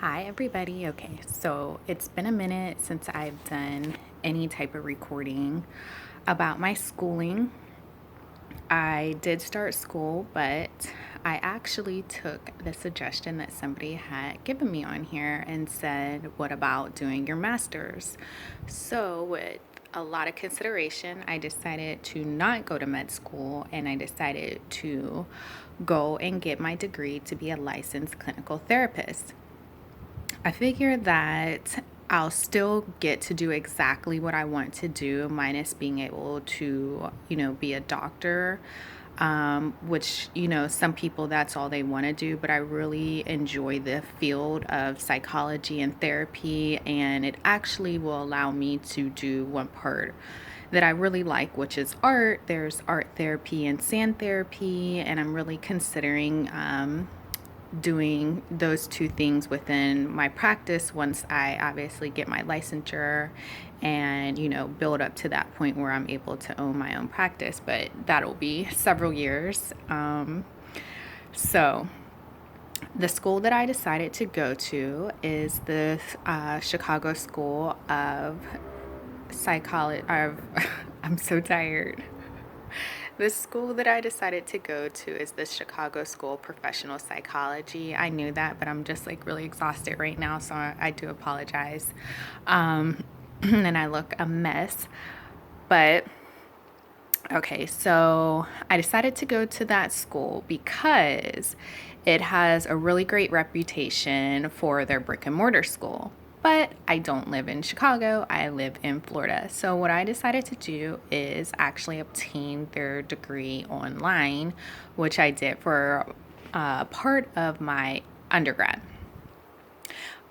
Hi, everybody. Okay, so it's been a minute since I've done any type of recording about my schooling. I did start school, but I actually took the suggestion that somebody had given me on here and said, "What about doing your master's?" So, with a lot of consideration, I decided to not go to med school and I decided to go and get my degree to be a licensed clinical therapist. I figure that I'll still get to do exactly what I want to do, minus being able to, be a doctor, which, some people that's all they want to do. But I really enjoy the field of psychology and therapy, and it actually will allow me to do one part that I really like, which is art. There's art therapy and sand therapy, and I'm really considering doing those two things within my practice once I obviously get my licensure and build up to that point where I'm able to own my own practice, but that'll be several years. So the school that I decided to go to is the Chicago School of Psychology. I'm so tired. The school that I decided to go to is the Chicago School of Professional Psychology. I knew that, but I'm just like really exhausted right now, so I do apologize. And I look a mess. But okay, so I decided to go to that school because it has a really great reputation for their brick and mortar school. But I don't live in Chicago, I live in Florida. So, what I decided to do is actually obtain their degree online, which I did for part of my undergrad.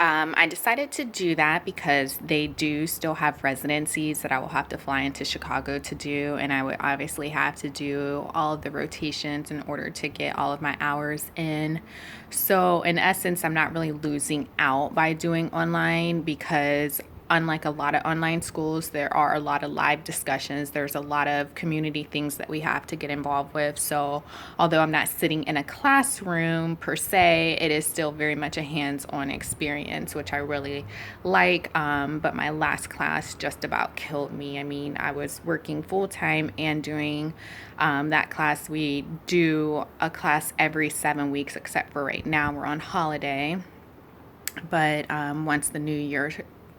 I decided to do that because they do still have residencies that I will have to fly into Chicago to do, and I would obviously have to do all of the rotations in order to get all of my hours in. So, in essence, I'm not really losing out by doing online because unlike a lot of online schools, there are a lot of live discussions. There's a lot of community things that we have to get involved with. So, although I'm not sitting in a classroom per se, it is still very much a hands on experience, which I really like. But my last class just about killed me. I mean, I was working full time and doing that class. We do a class every 7 weeks, except for right now, we're on holiday. But once the new year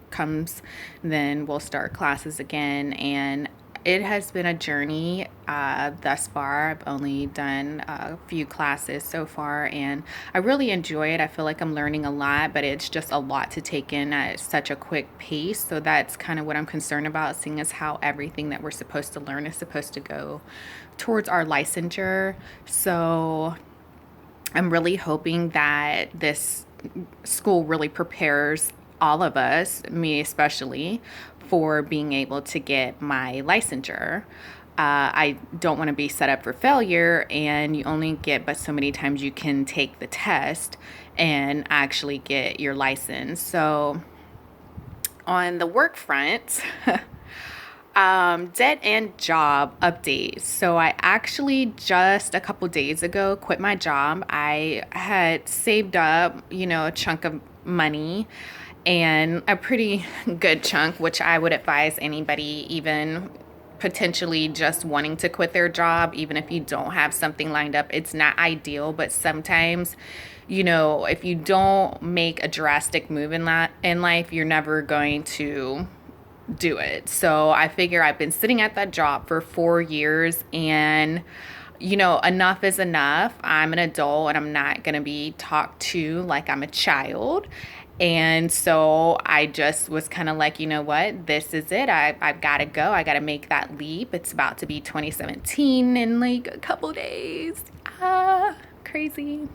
comes, then we'll start classes again. And it has been a journey thus far. I've only done a few classes so far, and I really enjoy it. I feel like I'm learning a lot, but it's just a lot to take in at such a quick pace. So that's kind of what I'm concerned about, seeing as how everything that we're supposed to learn is supposed to go towards our licensure. So I'm really hoping that this school really prepares all of us, me especially, for being able to get my licensure. I don't want to be set up for failure, and you only get but so many times you can take the test and actually get your license. So, on the work front, dead end job updates. So I actually just a couple days ago quit my job. I had saved up, a chunk of money and a pretty good chunk, which I would advise anybody even potentially just wanting to quit their job, even if you don't have something lined up. It's not ideal, but sometimes, if you don't make a drastic move in life, you're never going to do it. So I figure I've been sitting at that job for 4 years, and enough is enough. I'm an adult and I'm not going to be talked to like I'm a child. And so I just was kind of like, you know what, this is it. I've got to go. I got to make that leap. It's about to be 2017 in like a couple days. Crazy.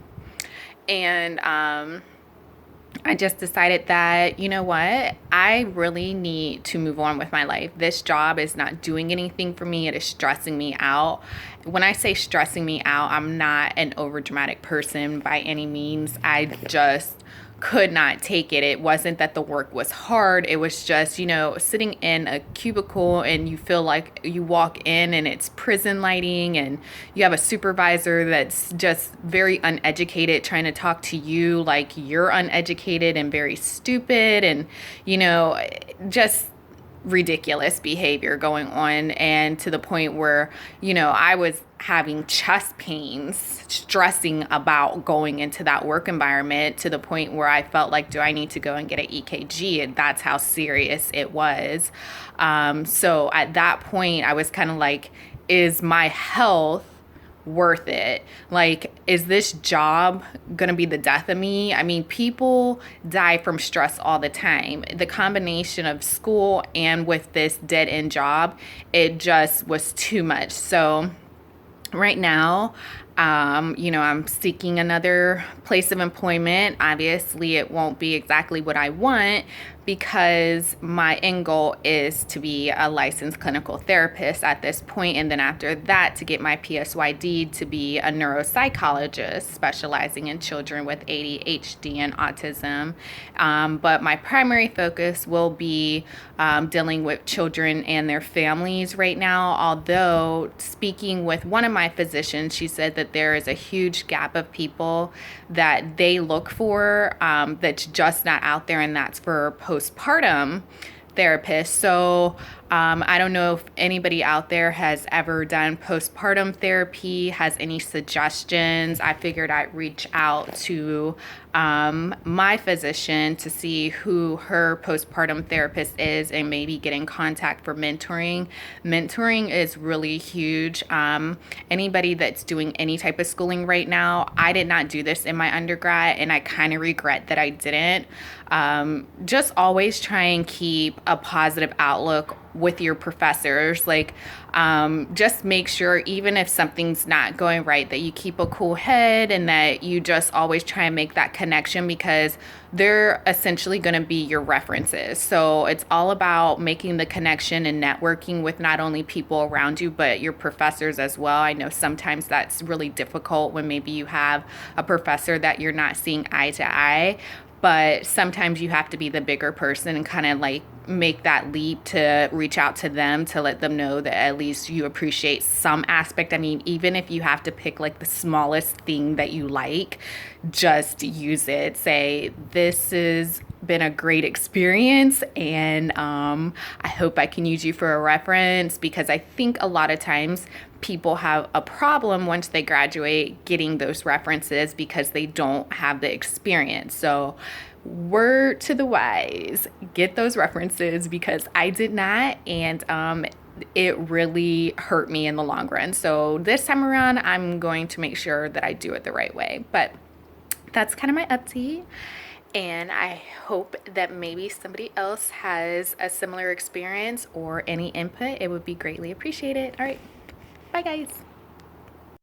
And I just decided that, you know what, I really need to move on with my life. This job is not doing anything for me. It is stressing me out. When I say stressing me out, I'm not an overdramatic person by any means. I just could not take it. It wasn't that the work was hard. It was just, sitting in a cubicle and you feel like you walk in and it's prison lighting, and you have a supervisor that's just very uneducated trying to talk to you like you're uneducated and very stupid, and, just ridiculous behavior going on, and to the point where I was having chest pains stressing about going into that work environment, to the point where I felt like, do I need to go and get an EKG? And that's how serious it was. So at that point I was kind of like, is my health worth it? Like, is this job gonna be the death of me? I mean, people die from stress all the time. The combination of school and with this dead end job, it just was too much. So right now, I'm seeking another place of employment. Obviously, it won't be exactly what I want, because my end goal is to be a licensed clinical therapist at this point, and then after that to get my PSYD to be a neuropsychologist specializing in children with ADHD and autism. But my primary focus will be dealing with children and their families right now. Although, speaking with one of my physicians, she said that there is a huge gap of people that they look for, that's just not out there, and that's for postpartum therapists. So I don't know if anybody out there has ever done postpartum therapy, has any suggestions. I figured I'd reach out to my physician to see who her postpartum therapist is, and maybe get in contact for mentoring. Mentoring is really huge. Anybody that's doing any type of schooling right now, I did not do this in my undergrad, and I kind of regret that I didn't. Just always try and keep a positive outlook with your professors. Like, just make sure, even if something's not going right, that you keep a cool head, and that you just always try and make that connection, because they're essentially going to be your references. So it's all about making the connection and networking with not only people around you, but your professors as well. I know sometimes that's really difficult when maybe you have a professor that you're not seeing eye to eye, but sometimes you have to be the bigger person and kind of like make that leap to reach out to them, to let them know that at least you appreciate some aspect. I mean, even if you have to pick like the smallest thing that you like, just use it. Say, this has been a great experience, and I hope I can use you for a reference, because I think a lot of times people have a problem once they graduate getting those references, because they don't have the experience. So word to the wise, get those references, because I did not, and it really hurt me in the long run. So this time around, I'm going to make sure that I do it the right way. But that's kind of my update, and I hope that maybe somebody else has a similar experience or any input. It would be greatly appreciated. All right, bye guys.